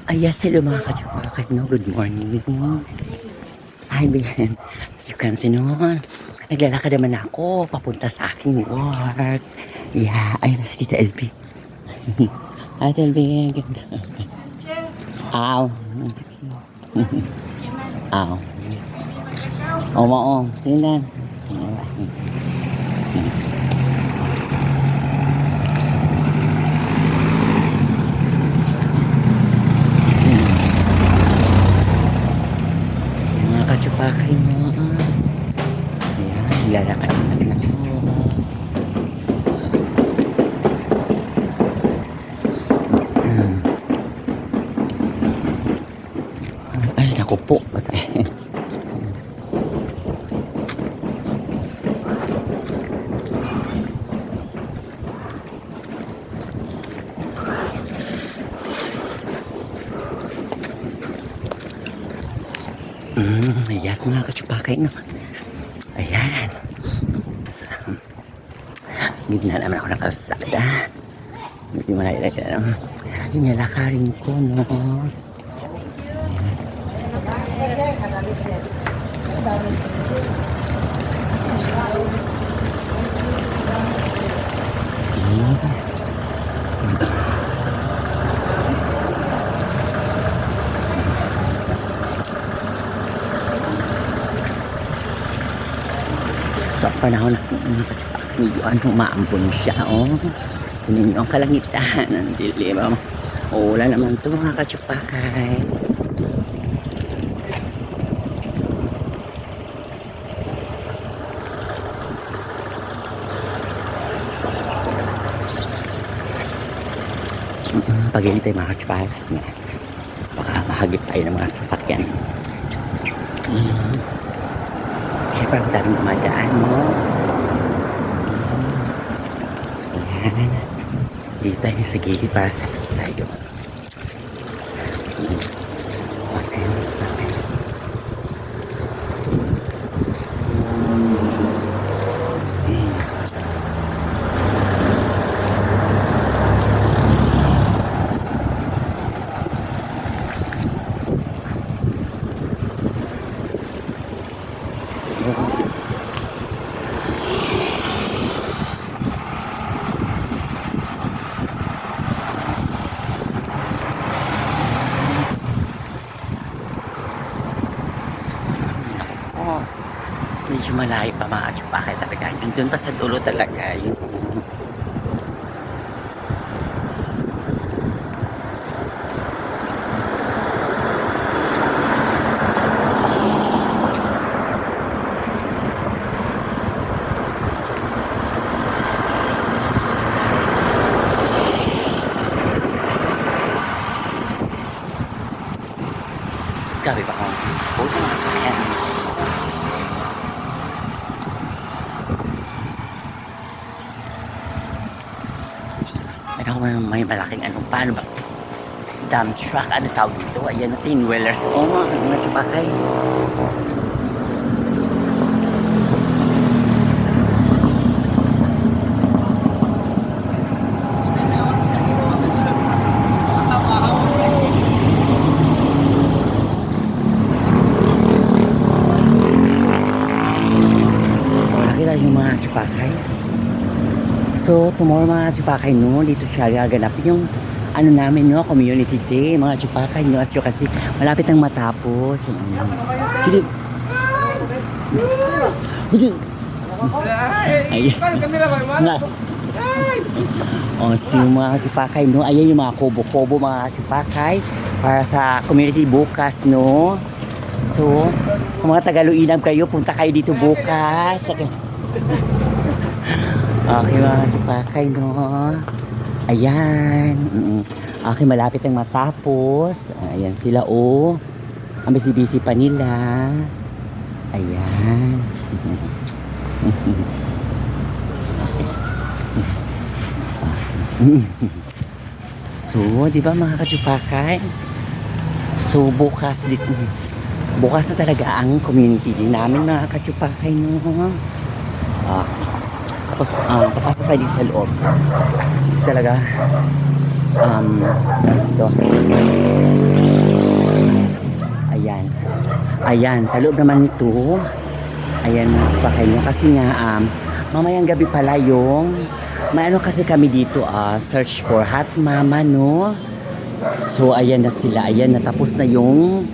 Ayan sila mga kachupakay, no? Good morning. Hi, Ben. As you can see, no? Naglalakad naman ako papunta sa aking work. Yeah, ayun na si Tita LB. Hi, Tita LB. Ganda. Aw. Aw. Oo, oo. Sige lang. Mga kachupakay, no? Ayan, naglalakad naman ako. Ay, naku po. Patay. Yes, mga kachupakay, no? Ayan. Gitna naman ako ng kalsada. Hindi mo nakilala. Yung nalakarin ko, no? Sa panahon na medyo maambon siya, oh. Kunin niyo ang kalangitan ng dilim. Wala naman ito mga kachupakay. Pag-init tayo mga kachupakay kasi baka mahagip tayo ng mga sasakyan. Siyempre ang daming dumadaan mo. Ayan. Dito tayo sa gilid para sa tayo. Okay. Medyo malayo pa mga kachupakay talaga. Yung doon pa sa dulo talaga. Yung gabi pa kung buti mga sayan. May malaking anong paano ba? Dump truck, ano tawag dito? Ayan na, tin-wheelers. Oo, mga chupakay. Nakita yung mga chupakay. So, tomorrow mga chupakay, no, dito siya gaganapin yung ano namin, no, community day, mga chupakay, no, as you kasi malapit ang matapos. Hindi. Ay. Nga. O, si mga chupakay, no, ayan yung mga kobo-kobo, mga chupakay, para sa community bukas, no. So, kung mga Tagaluinam kayo, punta kayo dito bukas. Okay mga chupakay, no. Ayan. Okay, malapit ang matapos. Ayan sila, oh. Ang busy-busy pa nila. Ayan. So, di ba mga kachupakay? So, bukas dito. Bukas na talaga ang community din namin mga kachupakay, no. Tapos, papasok tayo dito sa loob. Talaga, ito. Ayan. Ayan, sa loob naman nito. Ayan, mga kapakay nyo. Kasi nga, mamayang gabi pala yung may ano kasi kami dito, search for hot mama, no? So, ayan na sila. Ayan, natapos na yung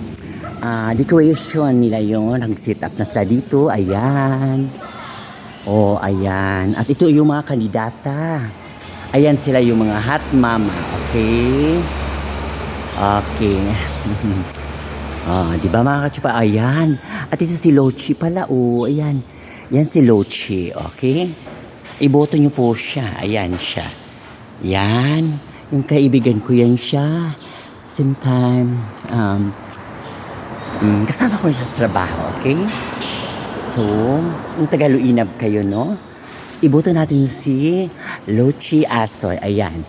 decoration nila yun. Nag-set up na sila dito. Ayan. Oh, ayan. At ito yung mga kandidata. Ayan sila yung mga hot mama. Okay? Okay. Di ba mga kachupa? Ayan. At ito si Lochi pala. Oh, ayan. Yan si Lochi. Okay? Iboto nyo po siya. Ayan siya. Yan. Yung kaibigan ko yan siya. Same time, kasama ko siya sa trabaho. Okay? So, yung Tagaluinab kayo, no? Iboto natin si Lochi Asoy. Ayan.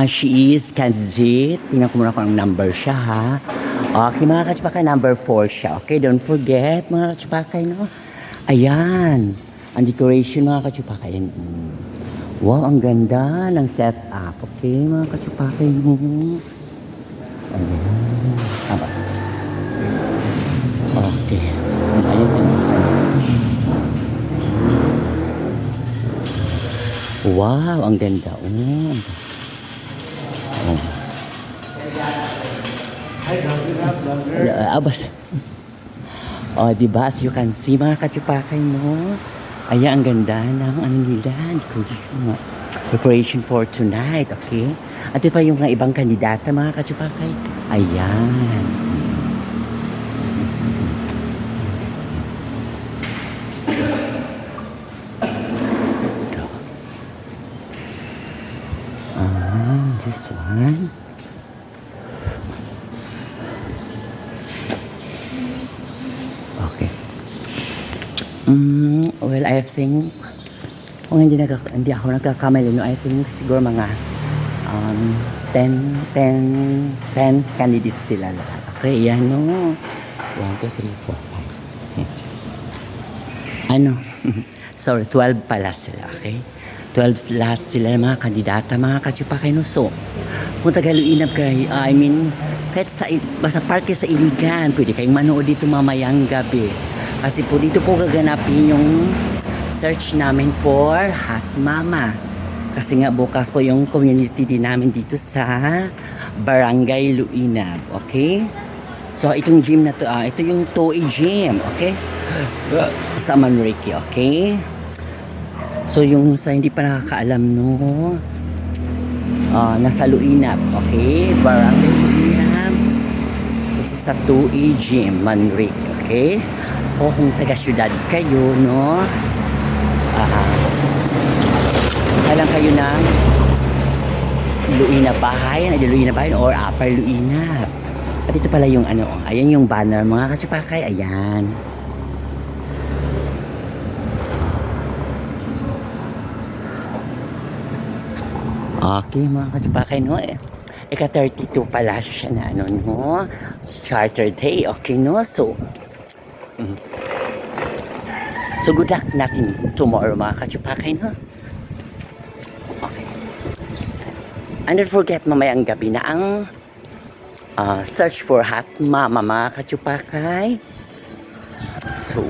She is candidate. Tingnan ko muna kung ang number siya, ha? Okay, mga kachpakay, number 4 siya. Okay, don't forget, mga kachpakay, no? Ayan. Ang decoration, mga kachpakay. Wow, ang ganda ng setup. Okay, mga kachpakay, no? Ayan. Tapos. Okay. Ayan. Wow, ang ganda. Abas. Diba? As you can see, mga kachupakay, no? Ayan, ang ganda ng ano nila. Preparation for tonight, okay? At ito pa yung mga ibang kandidata, mga kachupakay. Ayan. This one. Okay. Well, I think kung hindi ako nagkakamali, no, I think siguro mga 10 candidates sila lahat. Okay, yan, no. 1, 2, 3, 4, 5. Ano? Sorry, 12 pala sila, okay? 12 lahat sila mga kandidata, mga kachupakay, no. So, kung Tagaluinab kayo, kahit basta parke sa Iligan, pwede kayong manood dito mamayang gabi. Kasi po dito po gaganapin yung search namin for Hot Mama. Kasi nga bukas po yung community din namin dito sa Barangay Luinab, okay? So, itong gym na to, ito yung Toei Gym, okay? Sa Manrique, okay? So, yung sa hindi pa nakakaalam, no? Nasa Luinab, okay? Barangay Luinab. This is sa Toei Gym, Manrique, okay? O kung taga-syudad kayo, no? Alam kayo ng Luinab Bahayan, Luinab Bahayan or Upper Luinab. At ito pala yung ano, ayan yung banner, mga kachupakay, ayan. Okay, mga kachupakay, no? Ika-32 pala siya na, ano, no? Charter Day, okay, no? So, good luck natin tomorrow, mga kachupakay, no? Okay. And don't forget, mamayang gabi na ang search for Hot Mama, mga kachupakay. So,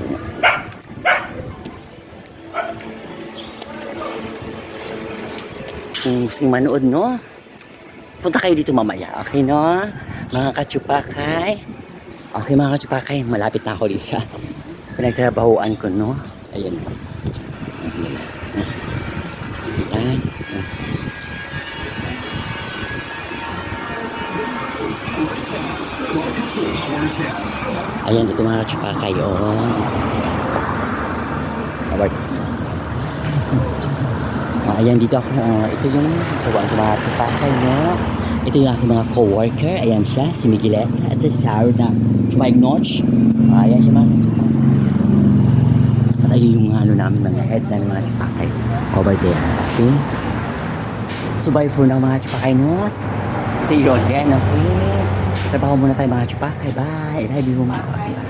kung gusto nyo manood, no? Punta kayo dito mamaya, okay, no? Mga kachupakay. Okay, mga kachupakay, malapit na ako dito sa pinagtrabahuan ko, no? Ayan. Ayan. Ayan, dito mga kachupakay, oh. Alright. Ayan, dito ako. Ito yung kawan ko mga kachupakay, no? Ito yung aking mga co-worker. Ayan siya, si Migueleta. Ito si Sarah na Mike Notch. Ayan siya mga kachupakay. At ayun yung ano namin, mga head ng mga kachupakay. Over there. Okay? So, bye for now, mga kachupakay, no? See you again, okay? Trabaho muna tayo, mga kachupakay. Bye! I love you, mga kachupakay.